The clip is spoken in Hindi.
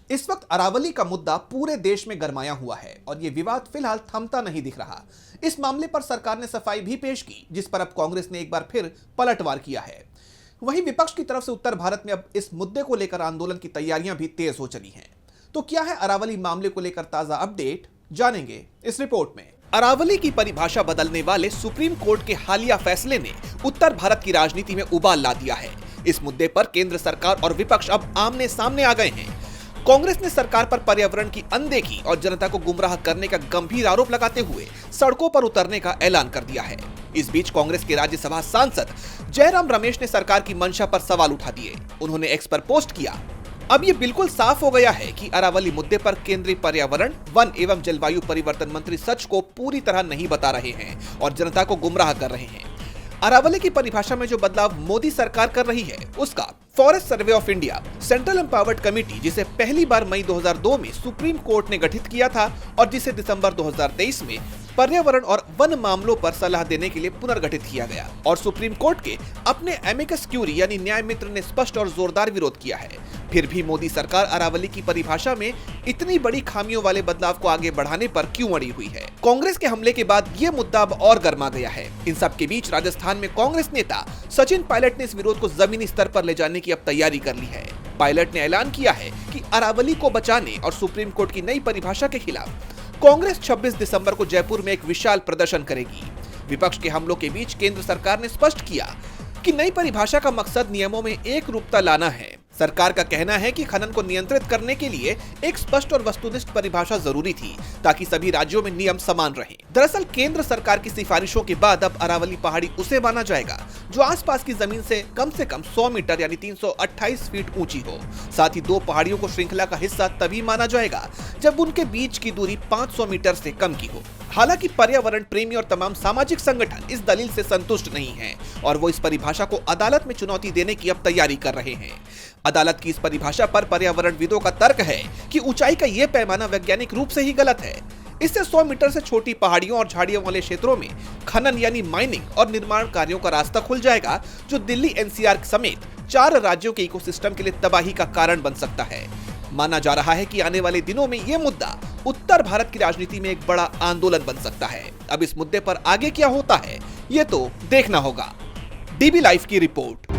इस वक्त अरावली का मुद्दा पूरे देश में गरमाया हुआ है और यह विवाद फिलहाल थमता नहीं दिख रहा। इस मामले पर सरकार ने सफाई भी पेश की, जिस पर अब कांग्रेस ने एक बार फिर पलटवार किया है। वहीं विपक्ष की तरफ से उत्तर भारत में अब इस मुद्दे को लेकर आंदोलन की तैयारियां भी तेज हो चली हैं। तो क्या है अरावली मामले को लेकर ताजा अपडेट, जानेंगे इस रिपोर्ट में। अरावली की परिभाषा बदलने वाले सुप्रीम कोर्ट के हालिया फैसले ने उत्तर भारत की राजनीति में उबाल ला दिया है। इस मुद्दे पर केंद्र सरकार और विपक्ष अब आमने सामने आ गए हैं। कांग्रेस ने सरकार पर पर्यावरण की अनदेखी और जनता को गुमराह करने का गंभीर आरोप लगाते हुए सड़कों पर उतरने का ऐलान कर दिया है। इस बीच कांग्रेस के राज्यसभा सांसद जयराम रमेश ने सरकार की मंशा पर सवाल उठा दिए। उन्होंने एक्स पर पोस्ट किया, अब ये बिल्कुल साफ हो गया है कि अरावली मुद्दे पर केंद्रीय पर्यावरण, वन एवं जलवायु परिवर्तन मंत्री सच को पूरी तरह नहीं बता रहे हैं और जनता को गुमराह कर रहे हैं। अरावली की परिभाषा में जो बदलाव मोदी सरकार कर रही है, उसका forest survey of India central empowered committee, जिसे पहली बार मई 2002 में सुप्रीम कोर्ट ने गठित किया था और जिसे दिसंबर 2023 में पर्यावरण और वन मामलों पर सलाह देने के लिए पुनर्गठित किया गया, और सुप्रीम कोर्ट के अपने एमिकस क्यूरी यानी न्याय मित्र ने स्पष्ट और जोरदार विरोध किया है। फिर भी मोदी सरकार अरावली की परिभाषा में इतनी बड़ी खामियों वाले बदलाव को आगे बढ़ाने पर क्यों अड़ी हुई है? कांग्रेस के हमले के बाद ये मुद्दा अब और गर्मा गया है। इन सब के बीच राजस्थान में कांग्रेस नेता सचिन पायलट ने इस विरोध को जमीनी स्तर पर ले जाने की अब तैयारी कर ली है। पायलट ने ऐलान किया है कि अरावली को बचाने और सुप्रीम कोर्ट की नई परिभाषा के खिलाफ कांग्रेस 26 दिसंबर को जयपुर में एक विशाल प्रदर्शन करेगी। विपक्ष के हमलों के बीच केंद्र सरकार ने स्पष्ट किया कि नई परिभाषा का मकसद नियमों में एक रूपता लाना है। सरकार का कहना है कि खनन को नियंत्रित करने के लिए एक स्पष्ट और वस्तुनिष्ठ परिभाषा जरूरी थी, ताकि सभी राज्यों में नियम समान रहें। दरअसल केंद्र सरकार की सिफारिशों के बाद अब अरावली पहाड़ी उसे माना जाएगा जो आसपास की जमीन से कम 100 मीटर यानी 328 फीट ऊंची हो। साथ ही दो पहाड़ियों को श्रृंखला का हिस्सा तभी माना जाएगा जब उनके बीच की दूरी 500 मीटर से कम की हो। हालांकि पर्यावरण प्रेमी और तमाम सामाजिक संगठन इस दलील से संतुष्ट नहीं हैं और वो इस परिभाषा को अदालत में चुनौती देने की अब तैयारी कर रहे हैं। अदालत की इस परिभाषा पर पर्यावरणविदों का तर्क है कि ऊंचाई का ये पैमाना वैज्ञानिक रूप से ही गलत है। इससे 100 मीटर से छोटी पहाड़ियों और झाड़ियों वाले क्षेत्रों में खनन यानी माइनिंग और निर्माण कार्यों का रास्ता खुल जाएगा, जो दिल्ली, एनसीआर समेत 4 राज्यों के इकोसिस्टम के लिए तबाही का कारण बन सकता है। माना जा रहा है कि आने वाले दिनों में ये मुद्दा उत्तर भारत की राजनीति में एक बड़ा आंदोलन बन सकता है। अब इस मुद्दे पर आगे क्या होता है, ये तो देखना होगा। डीबी लाइव की रिपोर्ट।